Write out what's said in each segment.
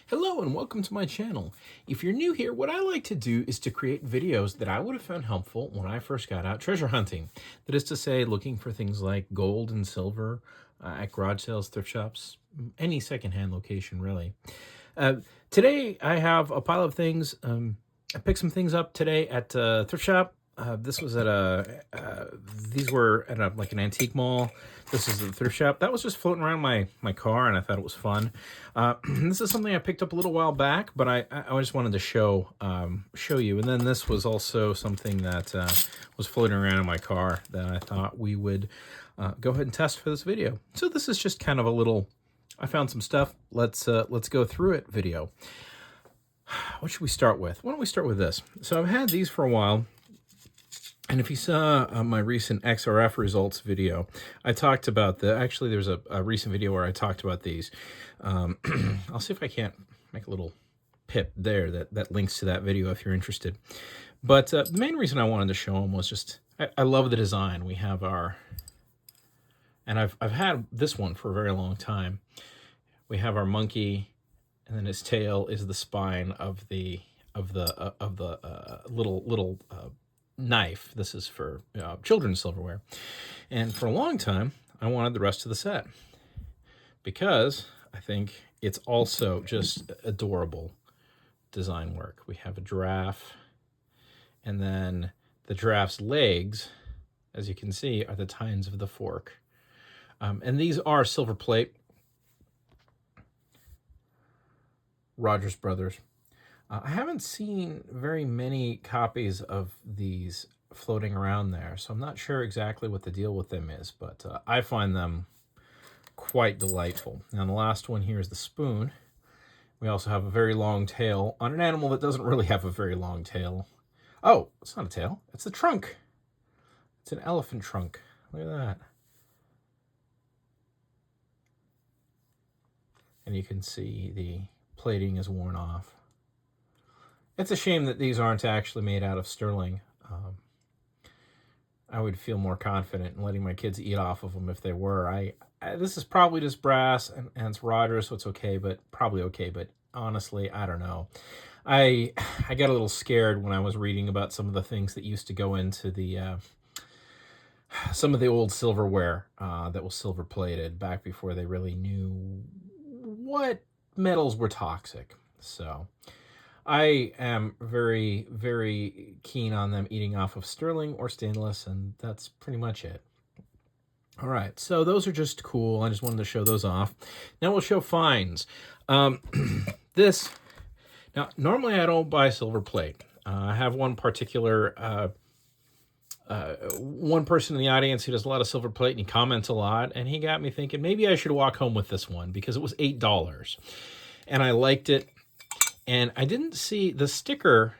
Hello and welcome to my channel. If you're new here, what I like to do is to create videos that I would have found helpful when I first got out treasure hunting. That is to say, looking for things like gold and silver at garage sales, thrift shops, any secondhand location really. Today I have a pile of things. I picked some things up today at a thrift shop. This was at these were at like an antique mall. This is the thrift shop. That was just floating around my car, and I thought it was fun. This is something I picked up a little while back, but I just wanted to show you. And then this was also something that was floating around in my car that I thought we would go ahead and test for this video. So this is just kind of a little, I found some stuff. Let's go through it video. What should we start with? Why don't we start with this? So I've had these for a while. And if you saw my recent XRF results video, I talked about actually there's a recent video where I talked about these. I'll see if I can't make a little pip there that links to that video if you're interested. But the main reason I wanted to show them was just, I love the design. We have and I've had this one for a very long time. We have our monkey, and then his tail is the spine of the little knife. This is for children's silverware, and for a long time I wanted the rest of the set because I think it's also just adorable design work. We have a giraffe, and then the giraffe's legs, as you can see, are the tines of the fork, and these are silver plate, Rogers Brothers. I haven't seen very many copies of these floating around there, so I'm not sure exactly what the deal with them is, but I find them quite delightful. Now, the last one here is the spoon. We also have a very long tail on an animal that doesn't really have a very long tail. Oh, it's not a tail. It's the trunk. It's an elephant trunk. Look at that. And you can see the plating is worn off. It's a shame that these aren't actually made out of sterling. I would feel more confident in letting my kids eat off of them if they were. This is probably just brass, and it's Rogers, so it's okay, but probably okay. But honestly, I don't know. I got a little scared when I was reading about some of the things that used to go into the some of the old silverware that was silver plated back before they really knew what metals were toxic. So I am very, very keen on them eating off of sterling or stainless, and that's pretty much it. All right, so those are just cool. I just wanted to show those off. Now we'll show finds. This, now normally I don't buy silver plate. I have one particular, one person in the audience who does a lot of silver plate, and he comments a lot, and he got me thinking maybe I should walk home with this one because it was $8, and I liked it. And I didn't see, the sticker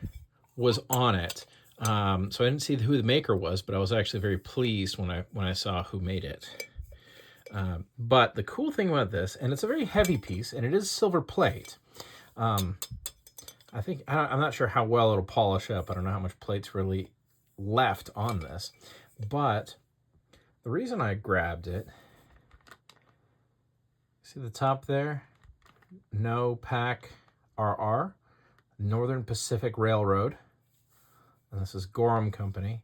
was on it, so I didn't see who the maker was, but I was actually very pleased when I saw who made it. But the cool thing about this, and it's a very heavy piece, and it is silver plate. I'm not sure how well it'll polish up. I don't know how much plate's really left on this, but the reason I grabbed it, see the top there? No pack. RR, Northern Pacific Railroad, and this is Gorham Company,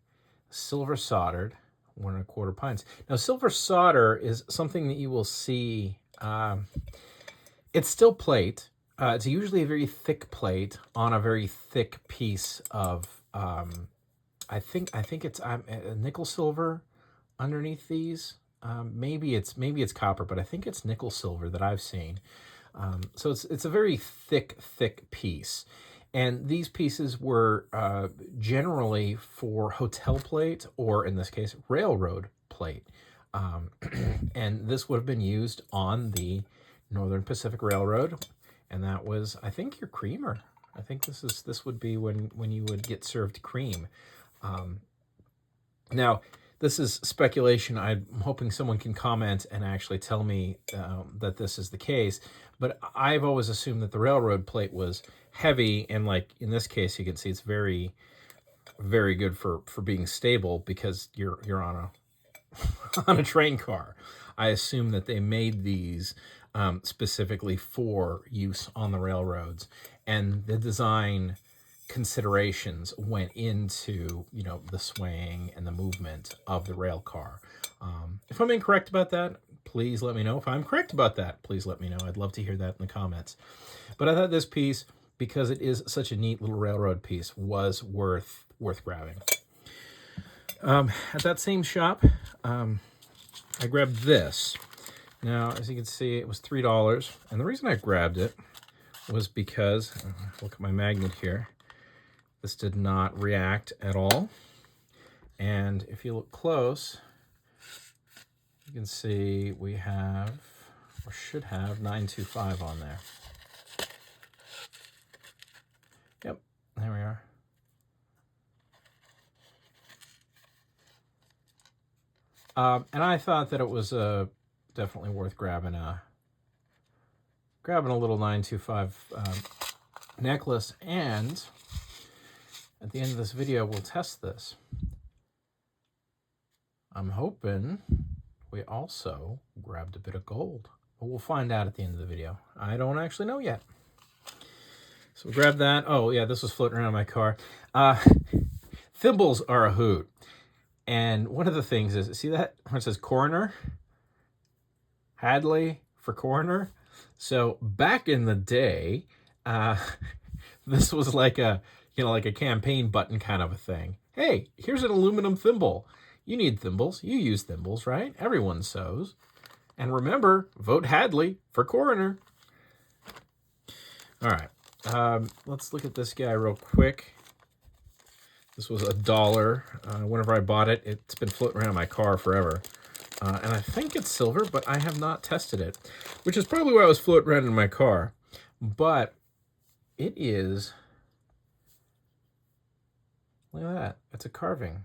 silver soldered, 1 1/4 pints. Now, silver solder is something that you will see. It's still plate. It's usually a very thick plate on a very thick piece of. I think it's nickel silver underneath these. Maybe it's copper, but I think it's nickel silver that I've seen. So it's a very thick piece, and these pieces were generally for hotel plate, or in this case railroad plate, and this would have been used on the Northern Pacific Railroad, and that was, I think, your creamer. I think this would be when you would get served cream. Now, this is speculation. I'm hoping someone can comment and actually tell me that this is the case. But I've always assumed that the railroad plate was heavy, and like in this case, you can see it's very, very good for being stable because you're on a on a train car. I assume that they made these specifically for use on the railroads, and the design considerations went into, you know, the swaying and the movement of the rail car. If I'm incorrect about that, please let me know. If I'm correct about that, please let me know. I'd love to hear that in the comments. But I thought this piece, because it is such a neat little railroad piece, was worth grabbing. At that same shop, I grabbed this. Now, as you can see, it was $3. And the reason I grabbed it was because, look at my magnet here, this did not react at all. And if you look close, you can see we have, or should have, 925 on there. Yep, there we are. And I thought that it was definitely worth grabbing a little 925 necklace. And at the end of this video, we'll test this. I'm hoping we also grabbed a bit of gold. But we'll find out at the end of the video. I don't actually know yet. So grab that. Oh, yeah, this was floating around my car. Thimbles are a hoot. And one of the things is, see that where it says coroner? Hadley for coroner. So back in the day, this was like a, you know, like a campaign button kind of a thing. Hey, here's an aluminum thimble. You need thimbles. You use thimbles, right? Everyone sews. And remember, vote Hadley for coroner. All right, let's look at this guy real quick. This was $1. Whenever I bought it, it's been floating around my car forever. And I think it's silver, but I have not tested it, which is probably why it was floating around in my car. But it is, look at that, it's a carving.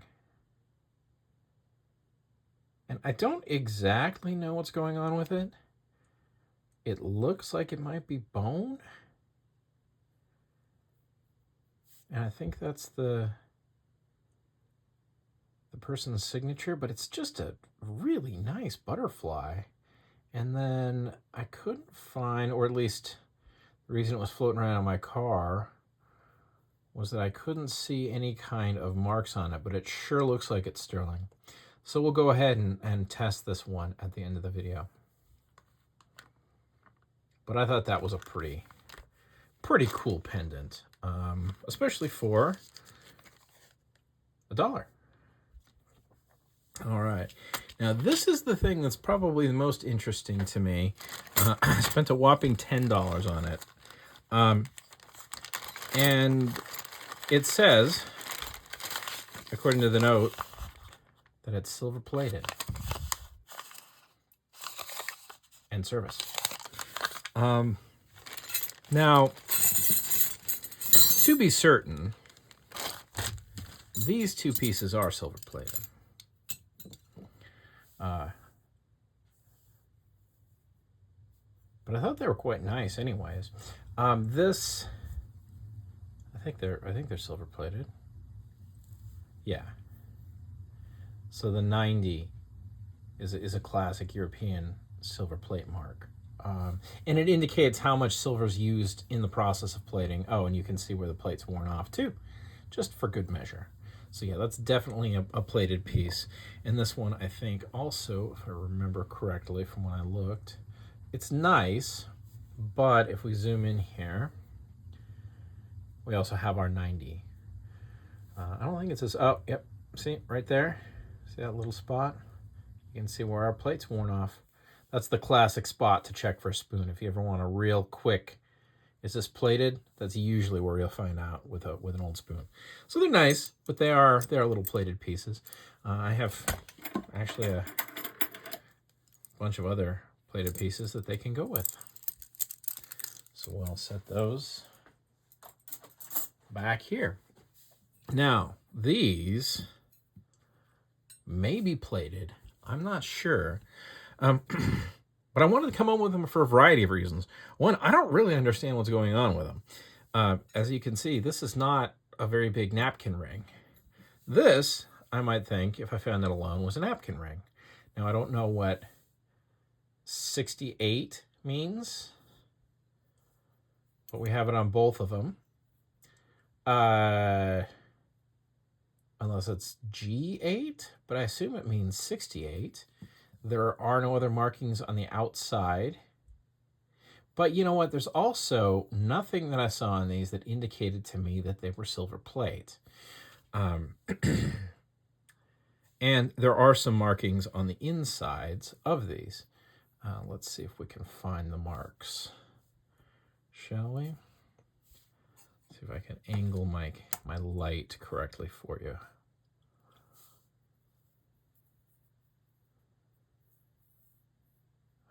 And I don't exactly know what's going on with it. It looks like it might be bone. And I think that's the person's signature, but it's just a really nice butterfly. And then I couldn't find, or at least the reason it was floating around in my car was that I couldn't see any kind of marks on it, but it sure looks like it's sterling. So we'll go ahead and test this one at the end of the video. But I thought that was a pretty cool pendant, especially for $1. All right, now this is the thing that's probably the most interesting to me. I spent a whopping $10 on it. And it says, according to the note, that it's silver plated and service. Now, to be certain, these two pieces are silver plated. But I thought they were quite nice anyways. This, I think they're silver plated. Yeah. So the 90 is a classic European silver plate mark. And it indicates how much silver is used in the process of plating. Oh, and you can see where the plate's worn off too, just for good measure. So yeah, that's definitely a plated piece. And this one, I think also, if I remember correctly from when I looked, it's nice, but if we zoom in here, we also have our 90. I don't think it says, oh, yep, see, right there? See that little spot? You can see where our plate's worn off. That's the classic spot to check for a spoon. If you ever want a real quick, is this plated? That's usually where you'll find out with an old spoon. So they're nice, but they are little plated pieces. I have actually a bunch of other plated pieces that they can go with. So we'll set those back here. Now, these may be plated. I'm not sure. But I wanted to come on with them for a variety of reasons. One, I don't really understand what's going on with them. As you can see, this is not a very big napkin ring. This, I might think, if I found it alone, was a napkin ring. Now, I don't know what 68 means, but we have it on both of them. Unless it's G8, but I assume it means 68. There are no other markings on the outside. But you know what? There's also nothing that I saw in these that indicated to me that they were silver plate. And there are some markings on the insides of these. Let's see if we can find the marks. Shall we? See if I can angle my light correctly for you.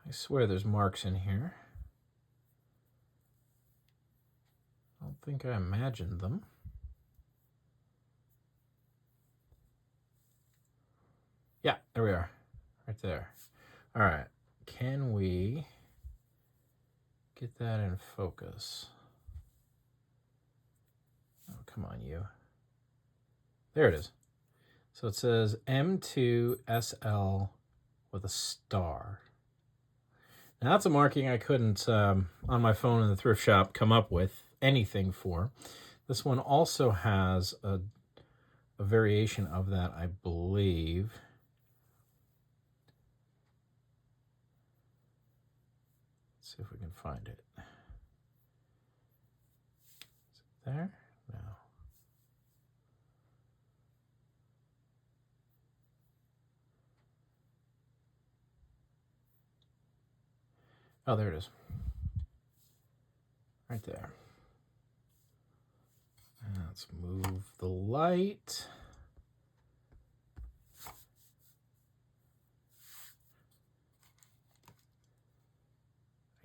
I swear there's marks in here. I don't think I imagined them. Yeah, there we are. Right there. All right. Can we get that in focus? Oh, come on, you. There it is. So it says M2SL with a star. Now that's a marking I couldn't, on my phone in the thrift shop, come up with anything for. This one also has a variation of that, I believe. Let's see if we can find it. Is it there? No. Oh, there it is. Right there. And let's move the light.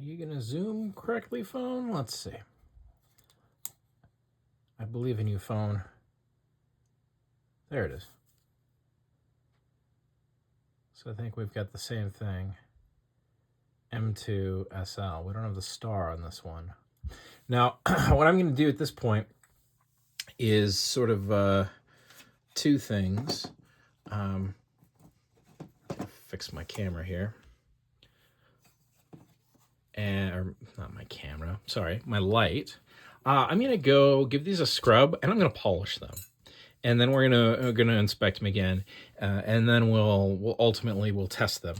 Are you going to zoom correctly, phone? Let's see. I believe in you, phone. There it is. So I think we've got the same thing. M2SL. We don't have the star on this one. Now, what I'm going to do at this point is sort of two things. Fix my camera here. Or not my camera, sorry, my light. I'm going to go give these a scrub, and I'm going to polish them. And then we're gonna inspect them again, and then we'll ultimately test them.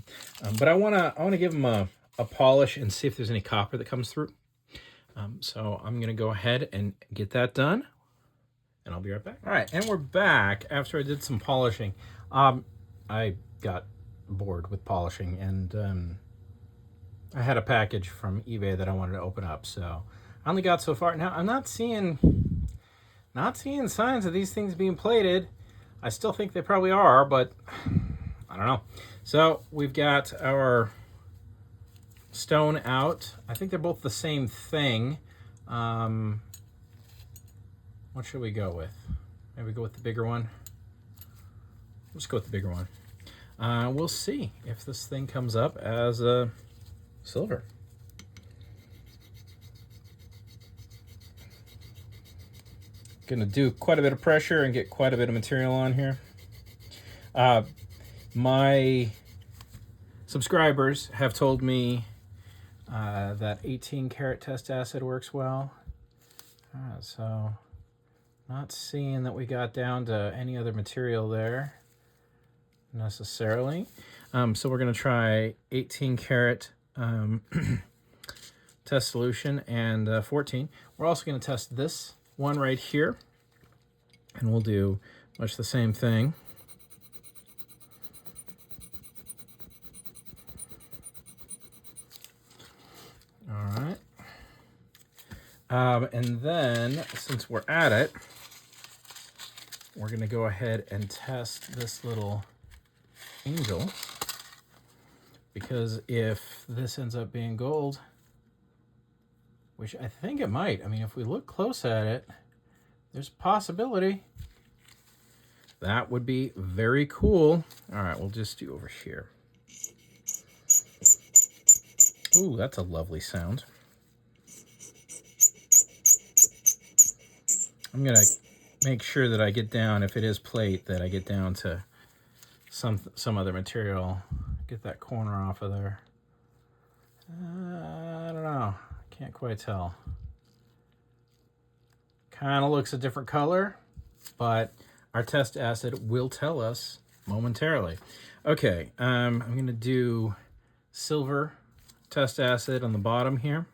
But I wanna give them a polish and see if there's any copper that comes through. So I'm gonna go ahead and get that done, and I'll be right back. All right, and we're back after I did some polishing. I got bored with polishing, and I had a package from eBay that I wanted to open up, so I only got so far. Now I'm not seeing signs of these things being plated. I still think they probably are, but I don't know. So we've got our stone out. I think they're both the same thing. What should we go with? Maybe go with the bigger one. Let's go with the bigger one. We'll see if this thing comes up as silver. Gonna do quite a bit of pressure and get quite a bit of material on here. My subscribers have told me that 18 karat test acid works well. So not seeing that we got down to any other material there necessarily. So we're gonna try 18 karat test solution and 14. We're also gonna test this one right here, and we'll do much the same thing. All right. And then, since we're at it, we're going to go ahead and test this little angel, because if this ends up being gold, which I think it might. I mean, if we look close at it, there's a possibility. That would be very cool. All right, we'll just do over here. Ooh, that's a lovely sound. I'm gonna make sure that I get down, if it is plate, that I get down to some other material. Get that corner off of there. I don't know. Can't quite tell. Kind of looks a different color, but our test acid will tell us momentarily. Okay, I'm going to do silver test acid on the bottom here.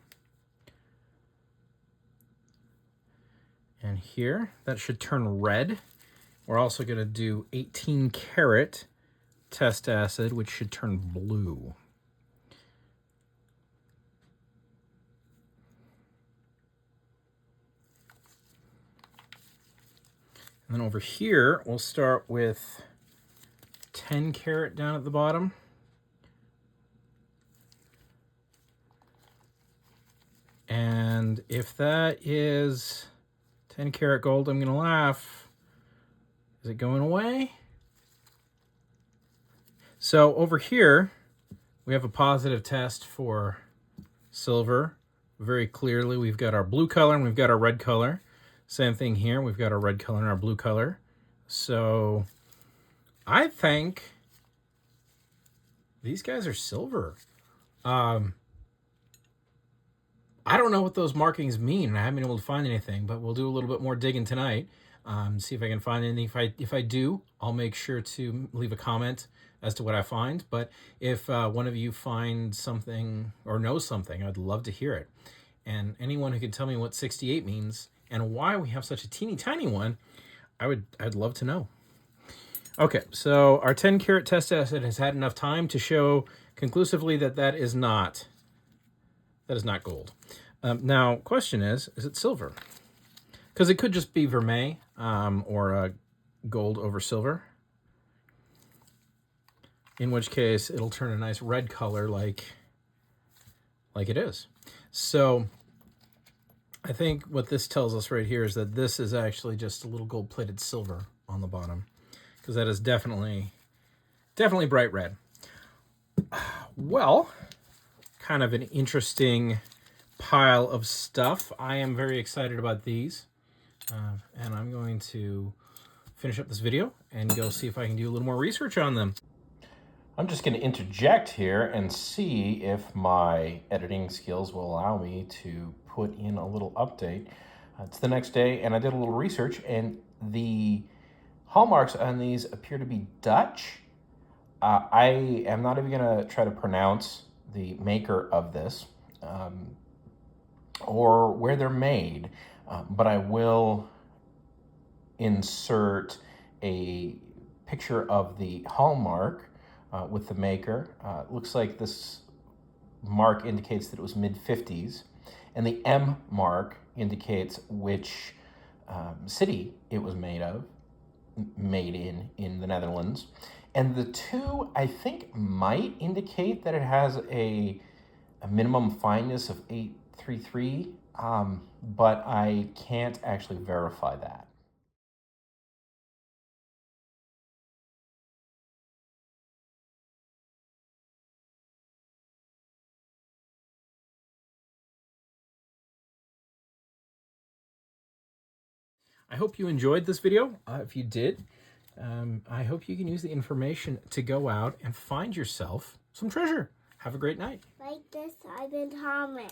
And here, that should turn red. We're also going to do 18 karat test acid, which should turn blue. And then over here, we'll start with 10 karat down at the bottom. And if that is 10 karat gold, I'm going to laugh. Is it going away? So over here, we have a positive test for silver. Very clearly, we've got our blue color and we've got our red color. Same thing here. We've got our red color and our blue color. So I think these guys are silver. I don't know what those markings mean. I haven't been able to find anything, but we'll do a little bit more digging tonight. See if I can find anything. If I do, I'll make sure to leave a comment as to what I find. But if one of you finds something or knows something, I'd love to hear it. And anyone who can tell me what 68 means and why we have such a teeny tiny one, I'd love to know. Okay, so our 10 karat test acid has had enough time to show conclusively that that is not gold. Now, question is it silver? Because it could just be vermeil or gold over silver. In which case, it'll turn a nice red color like it is. So I think what this tells us right here is that this is actually just a little gold-plated silver on the bottom, because that is definitely bright red. Well, kind of an interesting pile of stuff. I am very excited about these, and I'm going to finish up this video and go see if I can do a little more research on them. I'm just going to interject here and see if my editing skills will allow me to put in a little update. It's the next day, and I did a little research, and the hallmarks on these appear to be Dutch. I am not even going to try to pronounce the maker of this or where they're made, but I will insert a picture of the hallmark with the maker. It looks like this mark indicates that it was mid-50s, and the M mark indicates which city it was made in the Netherlands. And the two, I think, might indicate that it has a minimum fineness of 833, but I can't actually verify that. I hope you enjoyed this video. If you did, I hope you can use the information to go out and find yourself some treasure. Have a great night. Like this, I've been Thomas.